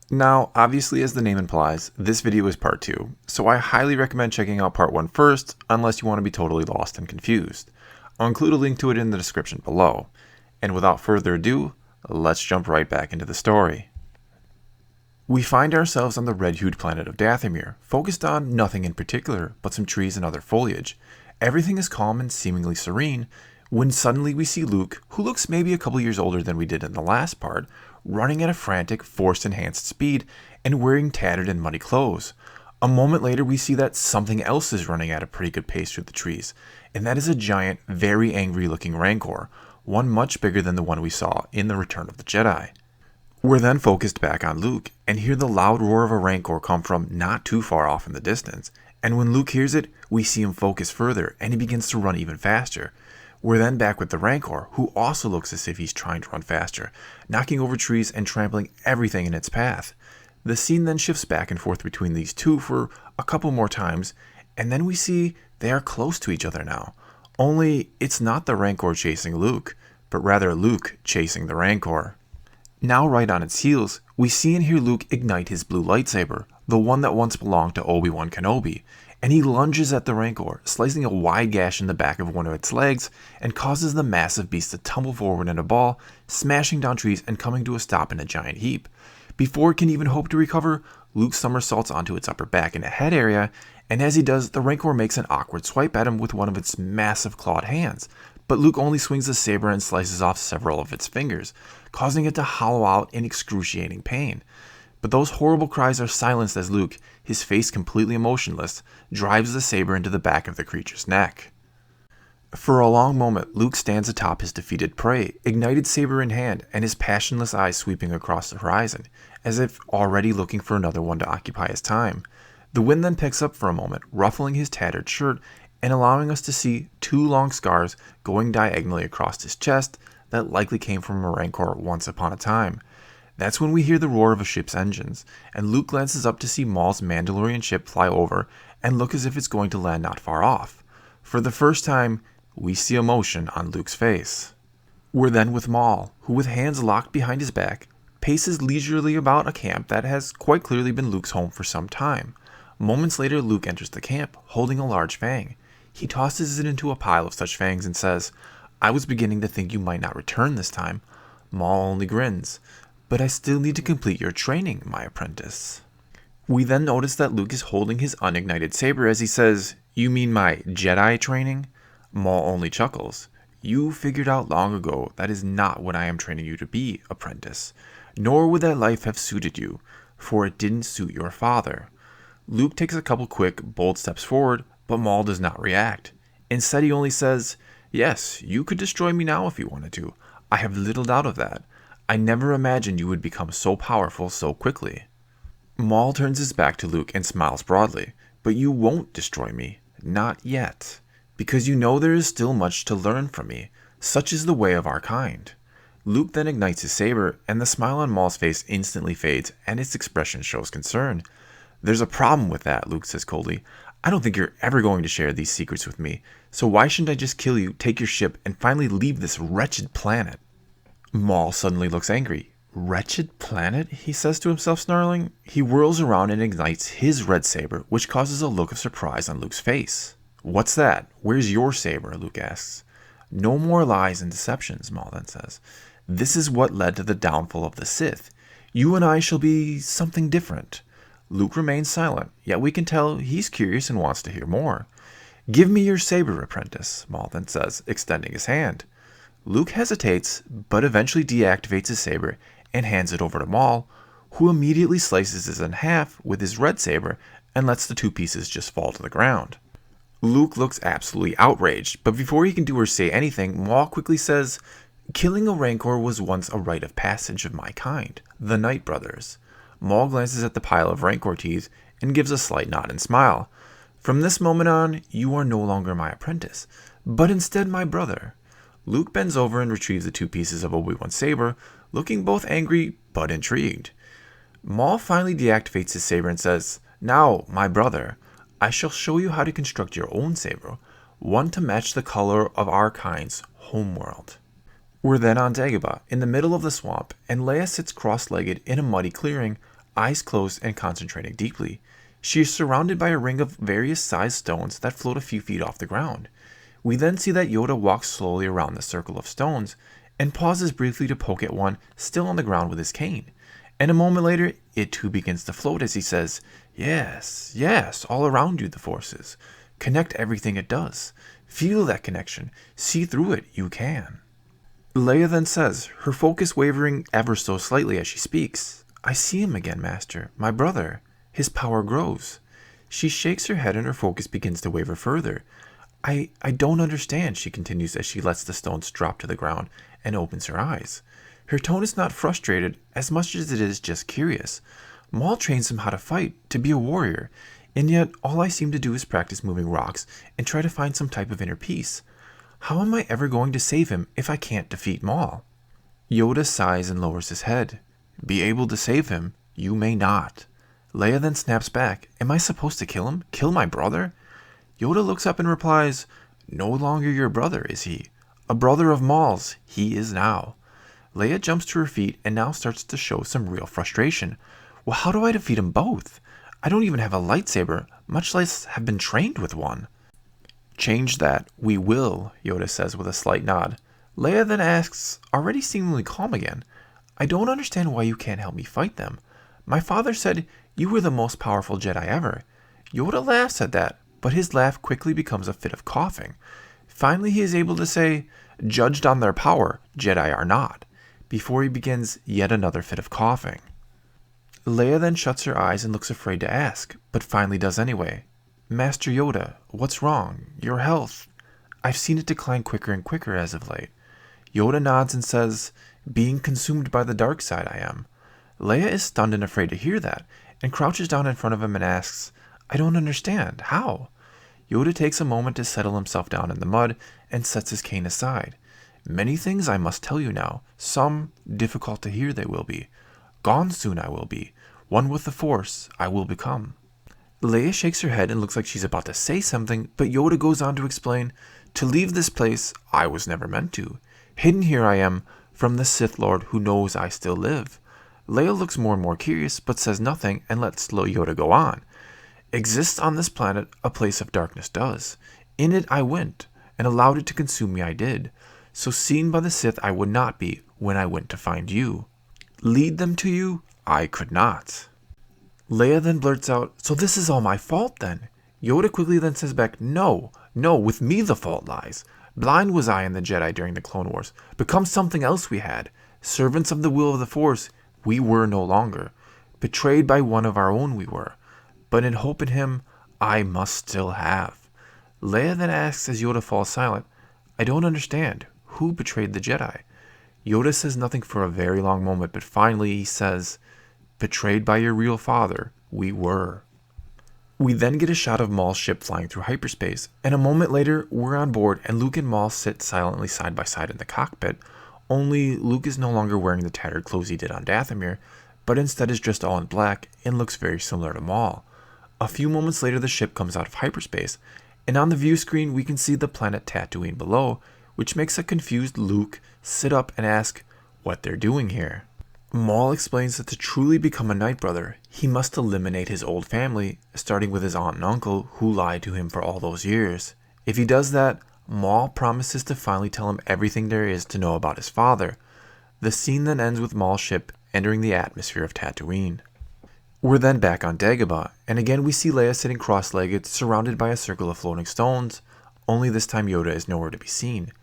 Now, obviously as the name implies, this video is part 2, so I highly recommend checking out part 1 first, unless you want to be totally lost and confused. I'll include a link to it in the description below. And without further ado, let's jump right back into the story. We find ourselves on the red-hued planet of Dathomir, focused on nothing in particular but some trees and other foliage. Everything is calm and seemingly serene, when suddenly we see Luke, who looks maybe a couple years older than we did in the last part, running at a frantic, force-enhanced speed and wearing tattered and muddy clothes. A moment later we see that something else is running at a pretty good pace through the trees, and that is a giant, very angry-looking Rancor, one much bigger than the one we saw in The Return of the Jedi. We're then focused back on Luke, and hear the loud roar of a Rancor come from not too far off in the distance, and when Luke hears it, we see him focus further, and he begins to run even faster. We're then back with the Rancor, who also looks as if he's trying to run faster, knocking over trees and trampling everything in its path. The scene then shifts back and forth between these two for a couple more times, and then we see they are close to each other now. Only, it's not the Rancor chasing Luke, but rather Luke chasing the Rancor. Now right on its heels, we see and hear Luke ignite his blue lightsaber, the one that once belonged to Obi-Wan Kenobi, and he lunges at the Rancor, slicing a wide gash in the back of one of its legs, and causes the massive beast to tumble forward in a ball, smashing down trees and coming to a stop in a giant heap. Before it can even hope to recover, Luke somersaults onto its upper back in the head area, and as he does, the Rancor makes an awkward swipe at him with one of its massive clawed hands, but Luke only swings the saber and slices off several of its fingers, causing it to hollow out in excruciating pain. But those horrible cries are silenced as Luke, his face completely emotionless, drives the saber into the back of the creature's neck. For a long moment, Luke stands atop his defeated prey, ignited saber in hand, and his passionless eyes sweeping across the horizon, as if already looking for another one to occupy his time. The wind then picks up for a moment, ruffling his tattered shirt, and allowing us to see two long scars going diagonally across his chest that likely came from a Rancor once upon a time. That's when we hear the roar of a ship's engines, and Luke glances up to see Maul's Mandalorian ship fly over and look as if it's going to land not far off. For the first time, we see emotion on Luke's face. We're then with Maul, who with hands locked behind his back, paces leisurely about a camp that has quite clearly been Luke's home for some time. Moments later, Luke enters the camp, holding a large fang. He tosses it into a pile of such fangs and says, "I was beginning to think you might not return this time." Maul only grins. "But I still need to complete your training, my apprentice." We then notice that Luke is holding his unignited saber as he says, "You mean my Jedi training?" Maul only chuckles. "You figured out long ago that is not what I am training you to be, apprentice. Nor would that life have suited you, for it didn't suit your father." Luke takes a couple quick, bold steps forward, but Maul does not react. Instead, he only says, "Yes, you could destroy me now if you wanted to. I have little doubt of that. I never imagined you would become so powerful so quickly." Maul turns his back to Luke and smiles broadly. "But you won't destroy me. Not yet. Because you know there is still much to learn from me. Such is the way of our kind." Luke then ignites his saber, and the smile on Maul's face instantly fades, and its expression shows concern. "There's a problem with that," Luke says coldly. "I don't think you're ever going to share these secrets with me, so why shouldn't I just kill you, take your ship, and finally leave this wretched planet?" Maul suddenly looks angry. "Wretched planet?" he says to himself, snarling. He whirls around and ignites his red saber, which causes a look of surprise on Luke's face. "What's that? Where's your saber?" Luke asks. "No more lies and deceptions," Maul then says. "This is what led to the downfall of the Sith. You and I shall be something different." Luke remains silent, yet we can tell he's curious and wants to hear more. "Give me your saber, apprentice," Maul then says, extending his hand. Luke hesitates, but eventually deactivates his saber and hands it over to Maul, who immediately slices it in half with his red saber and lets the two pieces just fall to the ground. Luke looks absolutely outraged, but before he can do or say anything, Maul quickly says, "Killing a Rancor was once a rite of passage of my kind, the Knight brothers." Maul glances at the pile of Rancor teeth and gives a slight nod and smile. "From this moment on, you are no longer my apprentice, but instead my brother." Luke bends over and retrieves the two pieces of Obi-Wan's saber, looking both angry but intrigued. Maul finally deactivates his saber and says, "Now, my brother, I shall show you how to construct your own saber, one to match the color of our kind's homeworld." We're then on Dagobah, in the middle of the swamp, and Leia sits cross-legged in a muddy clearing, eyes closed and concentrating deeply. She is surrounded by a ring of various sized stones that float a few feet off the ground. We then see that Yoda walks slowly around the circle of stones and pauses briefly to poke at one still on the ground with his cane. And a moment later, it too begins to float as he says, "Yes, yes, all around you the Force is. Connect everything it does. Feel that connection. See through it, you can." Leia then says, her focus wavering ever so slightly as she speaks, "I see him again, Master, my brother. His power grows." She shakes her head and her focus begins to waver further. I don't understand," she continues as she lets the stones drop to the ground and opens her eyes. Her tone is not frustrated as much as it is just curious. Maul trains him how to fight, to be a warrior, and yet all I seem to do is practice moving rocks and try to find some type of inner peace. How am I ever going to save him if I can't defeat Maul? Yoda sighs and lowers his head. "Be able to save him? You may not." Leia then snaps back, "Am I supposed to kill him? Kill my brother?" Yoda looks up and replies, "No longer your brother, is he? A brother of Maul's, he is now." Leia jumps to her feet and now starts to show some real frustration. "Well, how do I defeat them both? I don't even have a lightsaber, much less have been trained with one." "Change that, we will," Yoda says with a slight nod. Leia then asks, already seemingly calm again, "I don't understand why you can't help me fight them. My father said you were the most powerful Jedi ever." Yoda laughs at that, but his laugh quickly becomes a fit of coughing. Finally he is able to say, "Judged on their power, Jedi are not," before he begins yet another fit of coughing. Leia then shuts her eyes and looks afraid to ask, but finally does anyway. "Master Yoda, what's wrong? Your health? I've seen it decline quicker and quicker as of late." Yoda nods and says, "Being consumed by the dark side I am." Leia is stunned and afraid to hear that, and crouches down in front of him and asks, "I don't understand. How?" Yoda takes a moment to settle himself down in the mud and sets his cane aside. "Many things I must tell you now. Some difficult to hear they will be. Gone soon I will be. One with the Force I will become." Leia shakes her head and looks like she's about to say something, but Yoda goes on to explain, "To leave this place I was never meant to. Hidden here I am from the Sith Lord who knows I still live." Leia looks more and more curious, but says nothing and lets Yoda go on. "Exists on this planet a place of darkness does. In it I went, and allowed it to consume me I did. So seen by the Sith I would not be when I went to find you. Lead them to you I could not." Leia then blurts out, "So this is all my fault then?" Yoda quickly then says back, No, with me the fault lies. Blind was I in the Jedi during the Clone Wars. Become something else we had. Servants of the will of the Force we were no longer. Betrayed by one of our own we were. But in hope in him, I must still have." Leia then asks as Yoda falls silent, "I don't understand. Who betrayed the Jedi?" Yoda says nothing for a very long moment, but finally he says, "Betrayed by your real father, we were." We then get a shot of Maul's ship flying through hyperspace, and a moment later, we're on board and Luke and Maul sit silently side by side in the cockpit, only Luke is no longer wearing the tattered clothes he did on Dathomir, but instead is dressed all in black and looks very similar to Maul. A few moments later the ship comes out of hyperspace, and on the view screen we can see the planet Tatooine below, which makes a confused Luke sit up and ask what they're doing here. Maul explains that to truly become a Night Brother, he must eliminate his old family, starting with his aunt and uncle who lied to him for all those years. If he does that, Maul promises to finally tell him everything there is to know about his father. The scene then ends with Maul's ship entering the atmosphere of Tatooine. We're then back on Dagobah, and again we see Leia sitting cross-legged, surrounded by a circle of floating stones, only this time Yoda is nowhere to be seen.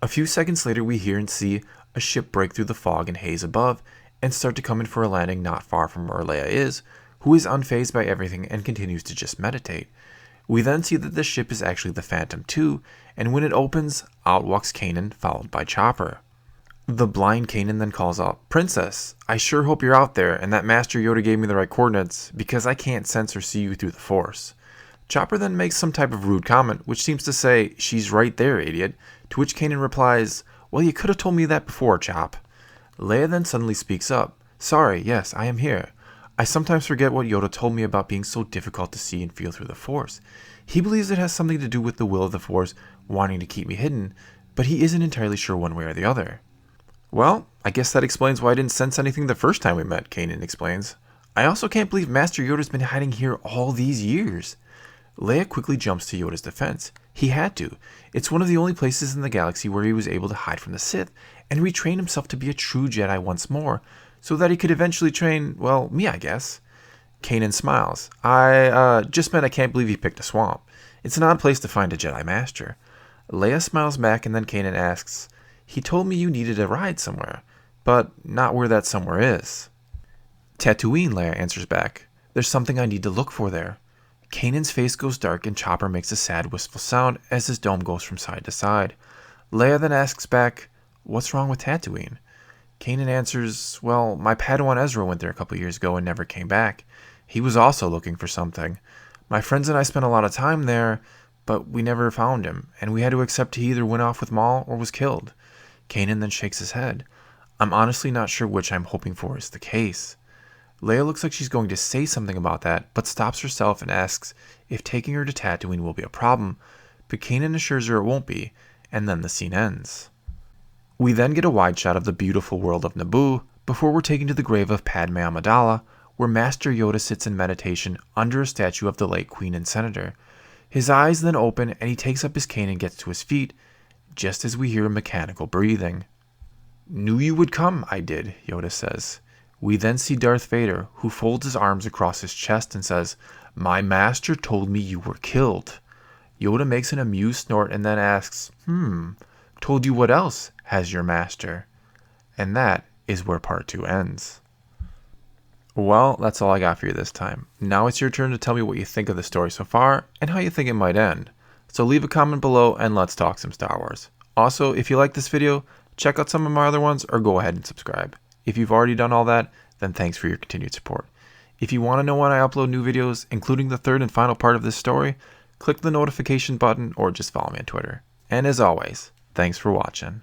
A few seconds later we hear and see a ship break through the fog and haze above, and start to come in for a landing not far from where Leia is, who is unfazed by everything and continues to just meditate. We then see that the ship is actually the Phantom II, and when it opens, out walks Kanan, followed by Chopper. The blind Kanan then calls out, "Princess, I sure hope you're out there and that Master Yoda gave me the right coordinates, because I can't sense or see you through the Force." Chopper then makes some type of rude comment, which seems to say, "She's right there, idiot," to which Kanan replies, "Well, you could have told me that before, Chop." Leia then suddenly speaks up, "Sorry, yes, I am here. I sometimes forget what Yoda told me about being so difficult to see and feel through the Force. He believes it has something to do with the will of the Force wanting to keep me hidden, but he isn't entirely sure one way or the other." "Well, I guess that explains why I didn't sense anything the first time we met," Kanan explains. I also can't believe Master Yoda's been hiding here all these years. Leia quickly jumps to Yoda's defense. He had to. It's one of the only places in the galaxy where he was able to hide from the Sith and retrain himself to be a true Jedi once more, so that he could eventually train, well, me, I guess. Kanan smiles. I just meant I can't believe he picked a swamp. It's an odd place to find a Jedi Master. Leia smiles back, and then Kanan asks, he told me you needed a ride somewhere, but not where that somewhere is. Tatooine, Leia answers back. There's something I need to look for there. Kanan's face goes dark and Chopper makes a sad wistful sound as his dome goes from side to side. Leia then asks back, what's wrong with Tatooine? Kanan answers, well, my Padawan Ezra went there a couple years ago and never came back. He was also looking for something. My friends and I spent a lot of time there, but we never found him, and we had to accept he either went off with Maul or was killed. Kanan then shakes his head. I'm honestly not sure which I'm hoping for is the case. Leia looks like she's going to say something about that, but stops herself and asks if taking her to Tatooine will be a problem, but Kanan assures her it won't be, and then the scene ends. We then get a wide shot of the beautiful world of Naboo before we're taken to the grave of Padme Amidala, where Master Yoda sits in meditation under a statue of the late Queen and Senator. His eyes then open and he takes up his cane and gets to his feet, just as we hear mechanical breathing. Knew you would come, I did, Yoda says. We then see Darth Vader, who folds his arms across his chest and says, my master told me you were killed. Yoda makes an amused snort and then asks, told you what else has your master? And that is where part 2 ends. Well, that's all I got for you this time. Now it's your turn to tell me what you think of the story so far and how you think it might end. So leave a comment below and let's talk some Star Wars. Also, if you like this video, check out some of my other ones or go ahead and subscribe. If you've already done all that, then thanks for your continued support. If you want to know when I upload new videos, including the third and final part of this story, click the notification button or just follow me on Twitter. And as always, thanks for watching.